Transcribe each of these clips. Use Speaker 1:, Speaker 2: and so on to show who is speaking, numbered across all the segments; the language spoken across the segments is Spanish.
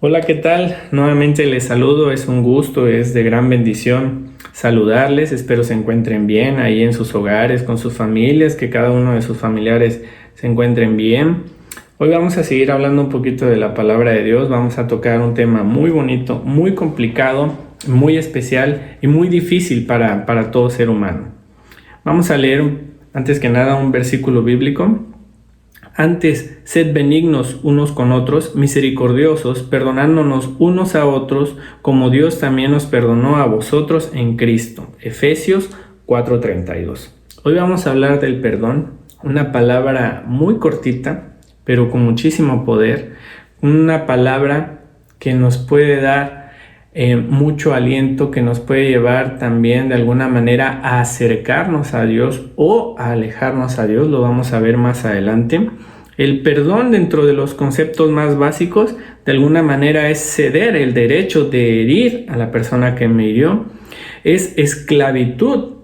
Speaker 1: Hola, ¿qué tal? Nuevamente les saludo, es un gusto, es de gran bendición saludarles. Espero se encuentren bien ahí en sus hogares, con sus familias, que cada uno de sus familiares se encuentren bien. Hoy vamos a seguir hablando un poquito de la palabra de Dios. Vamos a tocar un tema muy bonito, muy complicado, muy especial y muy difícil para todo ser humano. Vamos a leer antes que nada un versículo bíblico. Antes, sed benignos unos con otros, misericordiosos, perdonándonos unos a otros, como Dios también nos perdonó a vosotros en Cristo. Efesios 4:32. Hoy vamos a hablar del perdón, una palabra muy cortita, pero con muchísimo poder, una palabra que nos puede dar mucho aliento, que nos puede llevar también de alguna manera a acercarnos a Dios o a alejarnos a Dios. Lo vamos a ver más adelante. El perdón, dentro de los conceptos más básicos, de alguna manera es ceder el derecho de herir a la persona que me hirió. Es esclavitud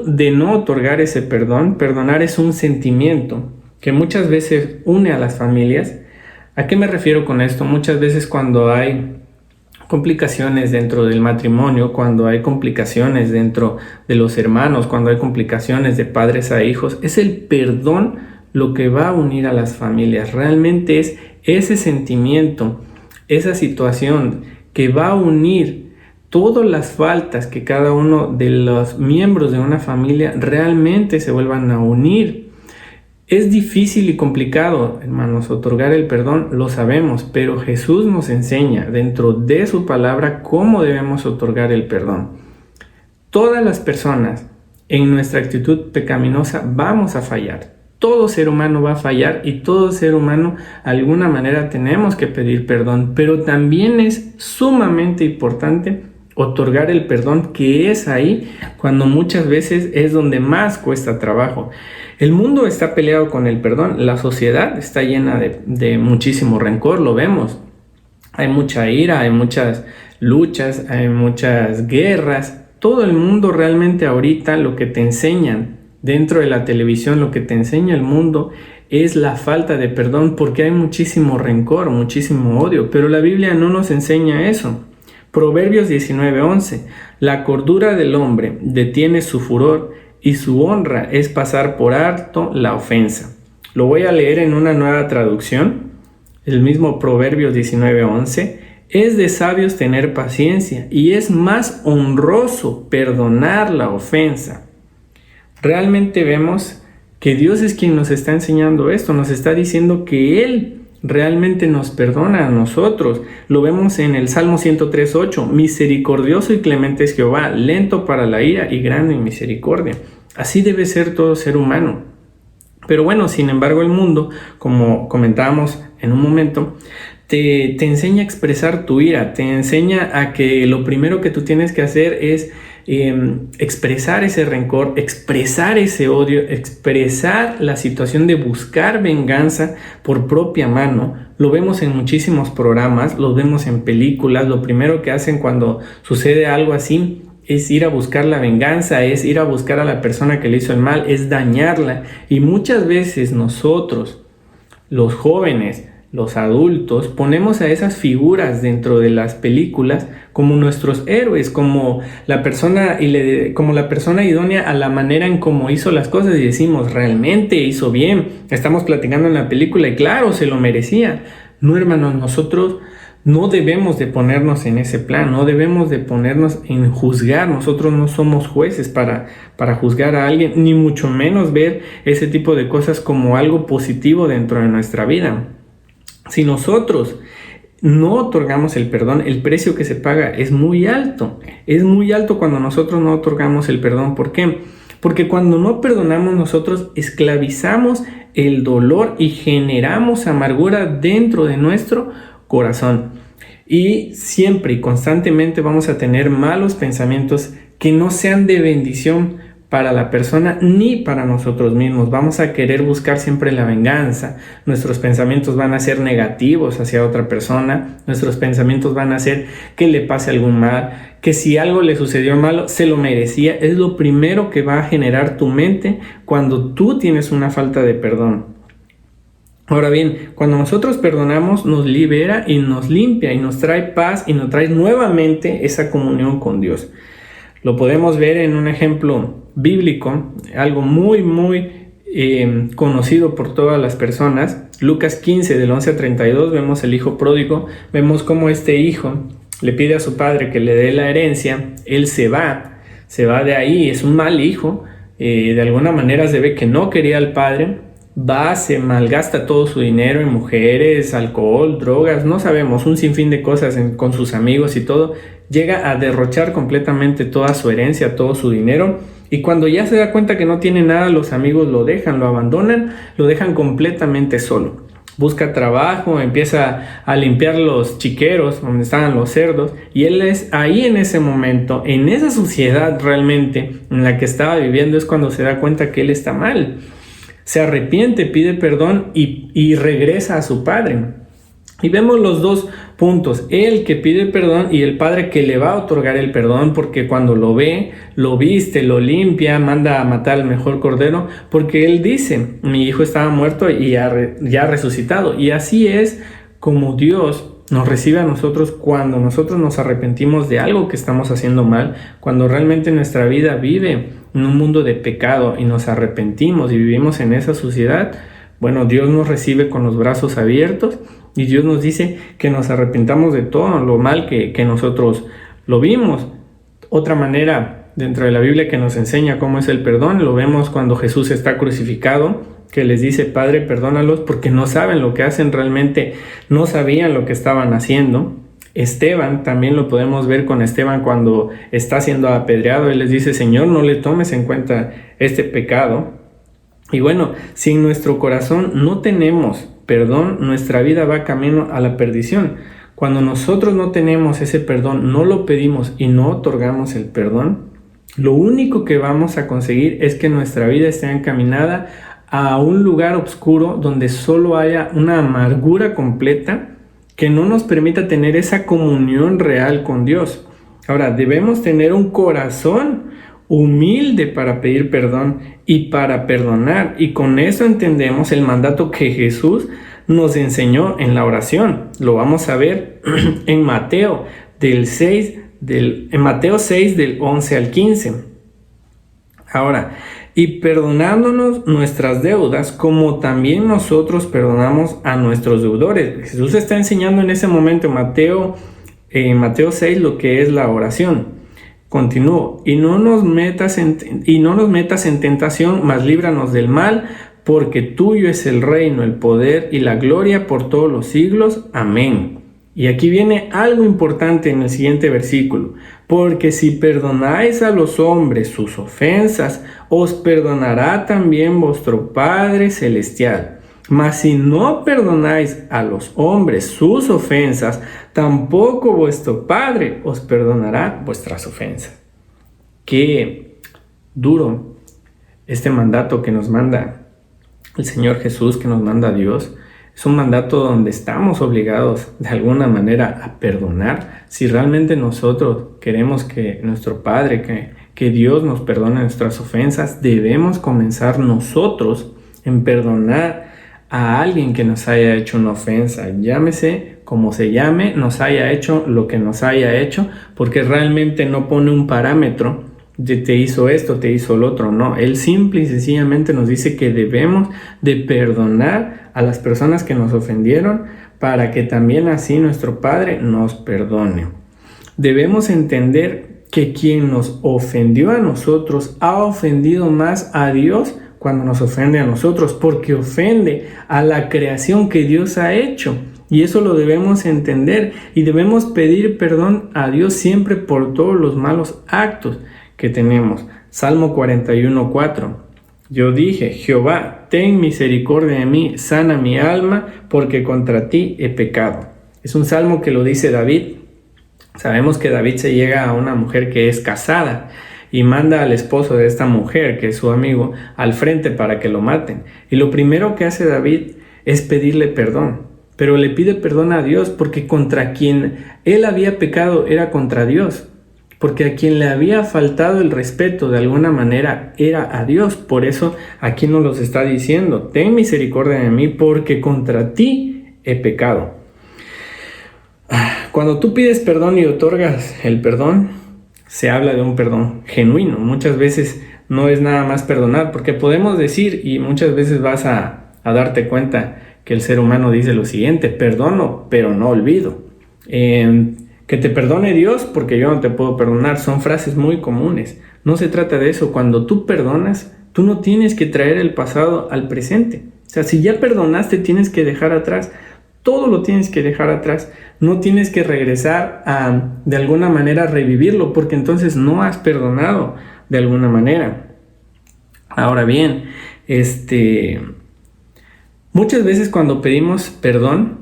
Speaker 1: de no otorgar ese perdón. Perdonar es un sentimiento que muchas veces une a las familias. ¿A qué me refiero con esto? Muchas veces cuando hay complicaciones dentro del matrimonio, cuando hay complicaciones dentro de los hermanos, cuando hay complicaciones de padres a hijos, es el perdón lo que va a unir a las familias. Realmente es ese sentimiento, esa situación que va a unir todas las faltas que cada uno de los miembros de una familia realmente se vuelvan a unir. Es difícil y complicado, hermanos, otorgar el perdón, lo sabemos, pero Jesús nos enseña dentro de su palabra cómo debemos otorgar el perdón. Todas las personas en nuestra actitud pecaminosa vamos a fallar. Todo ser humano va a fallar y todo ser humano de alguna manera tenemos que pedir perdón, pero también es sumamente importante otorgar el perdón, que es ahí cuando muchas veces es donde más cuesta trabajo. El mundo está peleado con el perdón, la sociedad está llena de muchísimo rencor, lo vemos. Hay mucha ira, hay muchas luchas, hay muchas guerras. Todo el mundo realmente ahorita lo que te enseñan dentro de la televisión, lo que te enseña el mundo es la falta de perdón, porque hay muchísimo rencor, muchísimo odio, pero la Biblia no nos enseña eso. Proverbios 19:11. La cordura del hombre detiene su furor y su honra es pasar por alto la ofensa. Lo voy a leer en una nueva traducción. El mismo Proverbios 19:11. Es de sabios tener paciencia y es más honroso perdonar la ofensa. Realmente vemos que Dios es quien nos está enseñando esto, nos está diciendo que Él realmente nos perdona a nosotros. Lo vemos en el Salmo 103:8. Misericordioso y clemente es Jehová, lento para la ira y grande en misericordia. Así debe ser todo ser humano. Pero bueno, sin embargo, el mundo, como comentábamos en un momento, te enseña a expresar tu ira, te enseña a que lo primero que tú tienes que hacer es expresar ese rencor, expresar ese odio, expresar la situación de buscar venganza por propia mano. Lo vemos en muchísimos programas, lo vemos en películas. Lo primero que hacen cuando sucede algo así es ir a buscar la venganza, es ir a buscar a la persona que le hizo el mal, es dañarla. Y muchas veces nosotros, los jóvenes, los adultos, ponemos a esas figuras dentro de las películas como nuestros héroes, como la persona idónea a la manera en cómo hizo las cosas, y decimos, realmente hizo bien. Estamos platicando en la película y claro, se lo merecía. No, hermanos, nosotros no debemos de ponernos en ese plan, no debemos de ponernos en juzgar. Nosotros no somos jueces para juzgar a alguien, ni mucho menos ver ese tipo de cosas como algo positivo dentro de nuestra vida. Si nosotros no otorgamos el perdón, el precio que se paga es muy alto. Es muy alto cuando nosotros no otorgamos el perdón. ¿Por qué? Porque cuando no perdonamos, nosotros esclavizamos el dolor y generamos amargura dentro de nuestro corazón. Y siempre y constantemente vamos a tener malos pensamientos que no sean de bendición para la persona ni para nosotros mismos. Vamos a querer buscar siempre la venganza. Nuestros pensamientos van a ser negativos hacia otra persona. Nuestros pensamientos van a hacer que le pase algún mal, que si algo le sucedió malo, se lo merecía. Es lo primero que va a generar tu mente cuando tú tienes una falta de perdón. Ahora bien, cuando nosotros perdonamos, nos libera y nos limpia y nos trae paz y nos trae nuevamente esa comunión con Dios. Lo podemos ver en un ejemplo bíblico, algo muy conocido por todas las personas. Lucas 15, del 11 a 32, vemos el hijo pródigo, vemos cómo este hijo le pide a su padre que le dé la herencia. Él se va de ahí, es un mal hijo, de alguna manera se ve que no quería al padre, se malgasta todo su dinero en mujeres, alcohol, drogas, no sabemos, un sinfín de cosas con sus amigos y todo. Llega a derrochar completamente toda su herencia, todo su dinero, y cuando ya se da cuenta que no tiene nada, los amigos lo dejan, lo abandonan, lo dejan completamente solo. Busca trabajo, empieza a limpiar los chiqueros donde estaban los cerdos, y él es ahí en ese momento, en esa suciedad realmente en la que estaba viviendo, es cuando se da cuenta que él está mal. Se arrepiente, pide perdón y regresa a su padre. Y vemos los dos puntos, él que pide perdón y el padre que le va a otorgar el perdón, porque cuando lo ve, lo viste, lo limpia, manda a matar al mejor cordero, porque él dice, mi hijo estaba muerto y ya ha resucitado. Y así es como Dios nos recibe a nosotros cuando nosotros nos arrepentimos de algo que estamos haciendo mal, cuando realmente nuestra vida vive en un mundo de pecado y nos arrepentimos y vivimos en esa suciedad. Bueno, Dios nos recibe con los brazos abiertos y Dios nos dice que nos arrepentamos de todo lo mal que nosotros lo vimos. Otra manera dentro de la Biblia que nos enseña cómo es el perdón, lo vemos cuando Jesús está crucificado, que les dice, Padre, perdónalos porque no saben lo que hacen, realmente no sabían lo que estaban haciendo. Esteban, también lo podemos ver con Esteban cuando está siendo apedreado, él les dice, Señor, no le tomes en cuenta este pecado. Y bueno, si en nuestro corazón no tenemos perdón, nuestra vida va camino a la perdición. Cuando nosotros no tenemos ese perdón, no lo pedimos y no otorgamos el perdón, lo único que vamos a conseguir es que nuestra vida esté encaminada a un lugar oscuro donde solo haya una amargura completa que no nos permita tener esa comunión real con Dios. Ahora, debemos tener un corazón humilde para pedir perdón y para perdonar, y con eso entendemos el mandato que Jesús nos enseñó en la oración. Lo vamos a ver en Mateo 6 del 11 al 15. Ahora, y perdonándonos nuestras deudas como también nosotros perdonamos a nuestros deudores. Jesús está enseñando en ese momento en Mateo 6 lo que es la oración. Continúo, y no nos metas en tentación, mas líbranos del mal, porque tuyo es el reino, el poder y la gloria por todos los siglos. Amén. Y aquí viene algo importante en el siguiente versículo. Porque si perdonáis a los hombres sus ofensas, os perdonará también vuestro Padre Celestial. Mas si no perdonáis a los hombres sus ofensas, tampoco vuestro Padre os perdonará vuestras ofensas. Qué duro este mandato que nos manda el Señor Jesús, que nos manda Dios. Es un mandato donde estamos obligados de alguna manera a perdonar. Si realmente nosotros queremos que nuestro Padre, que Dios nos perdone nuestras ofensas, debemos comenzar nosotros en perdonar a alguien que nos haya hecho una ofensa, llámese como se llame, nos haya hecho lo que nos haya hecho, porque realmente no pone un parámetro de te hizo esto, te hizo lo otro, no. Él simple y sencillamente nos dice que debemos de perdonar a las personas que nos ofendieron para que también así nuestro Padre nos perdone. Debemos entender que quien nos ofendió a nosotros ha ofendido más a Dios cuando nos ofende a nosotros, porque ofende a la creación que Dios ha hecho. Y eso lo debemos entender y debemos pedir perdón a Dios siempre por todos los malos actos que tenemos. Salmo 41:4. Yo dije, Jehová, ten misericordia de mí, sana mi alma, porque contra ti he pecado. Es un salmo que lo dice David. Sabemos que David se llega a una mujer que es casada y manda al esposo de esta mujer, que es su amigo, al frente para que lo maten. Y lo primero que hace David es pedirle perdón, pero le pide perdón a Dios porque contra quien él había pecado era contra Dios. porque a quien le había faltado el respeto de alguna manera era a Dios. Por eso aquí nos los está diciendo: ten misericordia de mí, porque contra ti he pecado. Cuando tú pides perdón y otorgas el perdón, se habla de un perdón genuino. Muchas veces no es nada más perdonar, porque podemos decir, y muchas veces vas a darte cuenta que el ser humano dice lo siguiente: perdono, pero no olvido. Que te perdone Dios porque yo no te puedo perdonar. Son frases muy comunes. No se trata de eso. Cuando tú perdonas, tú no tienes que traer el pasado al presente. O sea, si ya perdonaste, tienes que dejar atrás. Todo lo tienes que dejar atrás. No tienes que regresar a, de alguna manera, revivirlo, porque entonces no has perdonado de alguna manera. Ahora bien, muchas veces cuando pedimos perdón,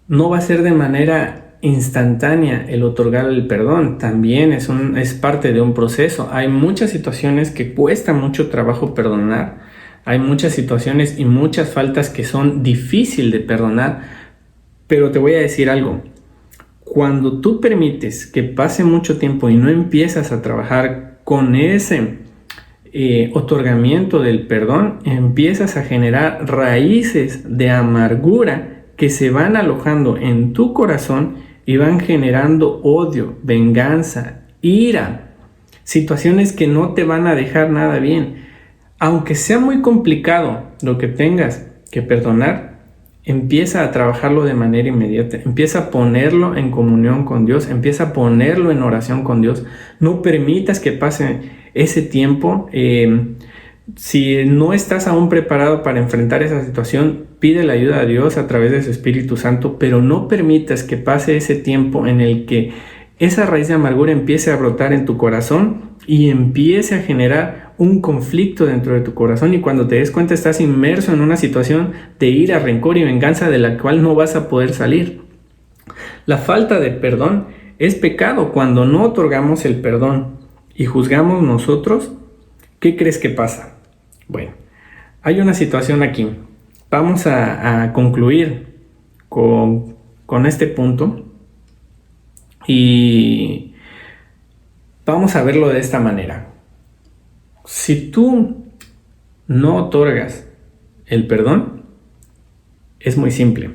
Speaker 1: no va a ser de manera instantánea el otorgar el perdón. También es parte de un proceso. Hay muchas situaciones que cuesta mucho trabajo perdonar. Hay muchas situaciones y muchas faltas que son difíciles de perdonar. Pero te voy a decir algo. Cuando tú permites que pase mucho tiempo y no empiezas a trabajar con ese otorgamiento del perdón, empiezas a generar raíces de amargura que se van alojando en tu corazón y van generando odio, venganza, ira, situaciones que no te van a dejar nada bien. Aunque sea muy complicado lo que tengas que perdonar, empieza a trabajarlo de manera inmediata, empieza a ponerlo en comunión con Dios, empieza a ponerlo en oración con Dios. No permitas que pase ese tiempo. Si no estás aún preparado para enfrentar esa situación, pide la ayuda a Dios a través de su Espíritu Santo, pero no permitas que pase ese tiempo en el que esa raíz de amargura empiece a brotar en tu corazón y empiece a generar un conflicto dentro de tu corazón, y cuando te des cuenta estás inmerso en una situación de ira, rencor y venganza de la cual no vas a poder salir. La falta de perdón es pecado. Cuando no otorgamos el perdón y juzgamos nosotros, ¿qué crees que pasa? Bueno, hay una situación aquí. Vamos a concluir con este punto y vamos a verlo de esta manera. Si tú no otorgas el perdón, es muy simple.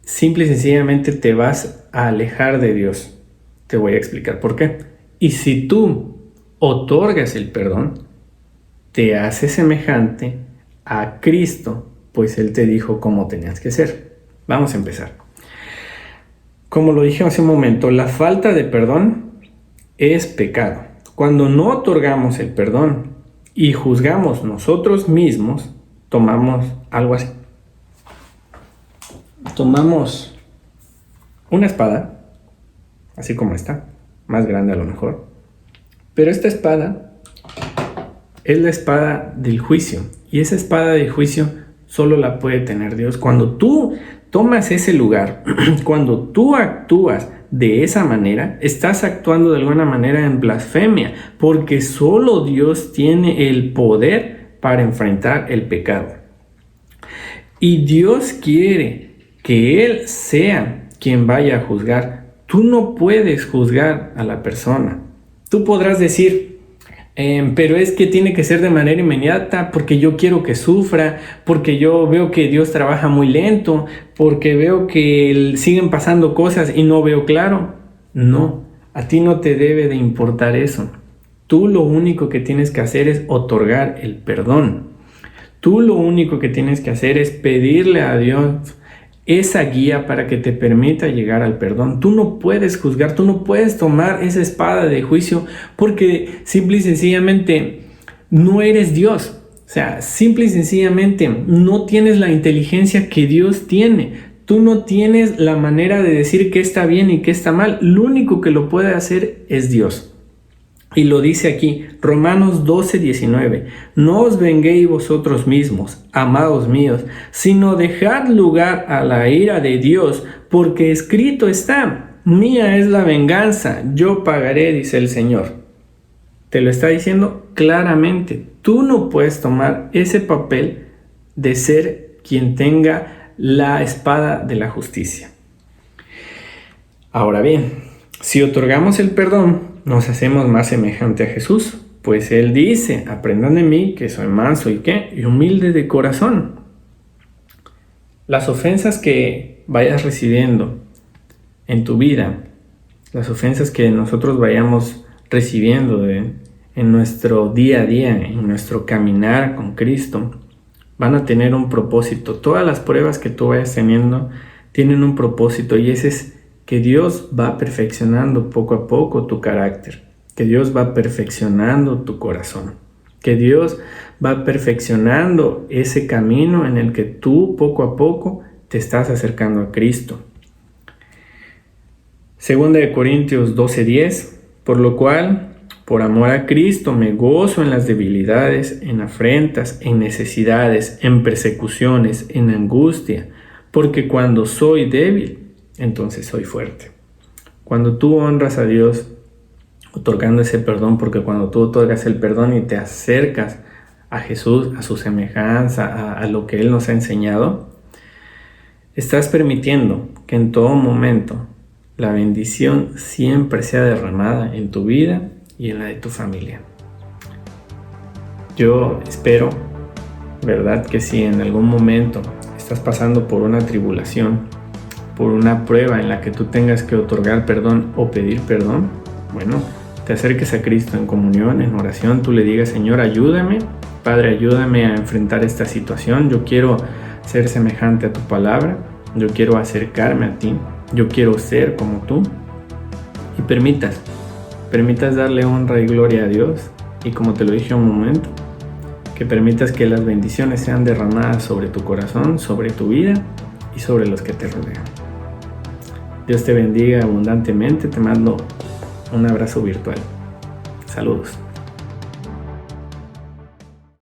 Speaker 1: Simple y sencillamente te vas a alejar de Dios. Te voy a explicar por qué. Y si tú otorgas el perdón, te hace semejante a Cristo, pues Él te dijo cómo tenías que ser. Vamos a empezar. Como lo dije hace un momento, la falta de perdón es pecado. Cuando no otorgamos el perdón y juzgamos nosotros mismos, tomamos algo así. Tomamos una espada, así como esta, más grande a lo mejor, pero esta espada es la espada del juicio, y esa espada del juicio solo la puede tener Dios. Cuando tú tomas ese lugar, cuando tú actúas de esa manera, estás actuando de alguna manera en blasfemia, porque solo Dios tiene el poder para enfrentar el pecado. Y Dios quiere que Él sea quien vaya a juzgar. Tú no puedes juzgar a la persona. Tú podrás decir, pero es que tiene que ser de manera inmediata, porque yo quiero que sufra, porque yo veo que Dios trabaja muy lento, porque veo que siguen pasando cosas y no veo claro. No, a ti no te debe de importar eso. Tú lo único que tienes que hacer es otorgar el perdón. Tú lo único que tienes que hacer es pedirle a Dios esa guía para que te permita llegar al perdón. Tú no puedes juzgar, tú no puedes tomar esa espada de juicio, porque simple y sencillamente no eres Dios. O sea, simple y sencillamente no tienes la inteligencia que Dios tiene. Tú no tienes la manera de decir qué está bien y qué está mal. Lo único que lo puede hacer es Dios. Y lo dice aquí, Romanos 12:19. No os venguéis vosotros mismos, amados míos, sino dejad lugar a la ira de Dios, porque escrito está, mía es la venganza, yo pagaré, dice el Señor. Te lo está diciendo claramente. Tú no puedes tomar ese papel de ser quien tenga la espada de la justicia. Ahora bien, Si otorgamos el perdón, nos hacemos más semejante a Jesús, pues Él dice, aprendan de mí que soy manso y humilde de corazón. Las ofensas que vayas recibiendo en tu vida, las ofensas que nosotros vayamos recibiendo en nuestro día a día, en nuestro caminar con Cristo, van a tener un propósito. Todas las pruebas que tú vayas teniendo tienen un propósito, y ese es que Dios va perfeccionando poco a poco tu carácter, que Dios va perfeccionando tu corazón, que Dios va perfeccionando ese camino en el que tú poco a poco te estás acercando a Cristo. Segunda de Corintios 12:10, por lo cual, por amor a Cristo, me gozo en las debilidades, en afrentas, en necesidades, en persecuciones, en angustia, porque cuando soy débil, entonces soy fuerte. Cuando tú honras a Dios otorgando ese perdón, porque cuando tú otorgas el perdón y te acercas a Jesús, a su semejanza, a lo que Él nos ha enseñado, estás permitiendo que en todo momento la bendición siempre sea derramada en tu vida y en la de tu familia. Yo espero, ¿verdad?, que si en algún momento estás pasando por una tribulación, por una prueba en la que tú tengas que otorgar perdón o pedir perdón, bueno, te acerques a Cristo en comunión, en oración, tú le digas, Señor, ayúdame, Padre, ayúdame a enfrentar esta situación, yo quiero ser semejante a tu palabra, yo quiero acercarme a ti, yo quiero ser como tú, y permitas darle honra y gloria a Dios, y como te lo dije un momento, que permitas que las bendiciones sean derramadas sobre tu corazón, sobre tu vida y sobre los que te rodean. Dios te bendiga abundantemente, te mando un abrazo virtual. Saludos.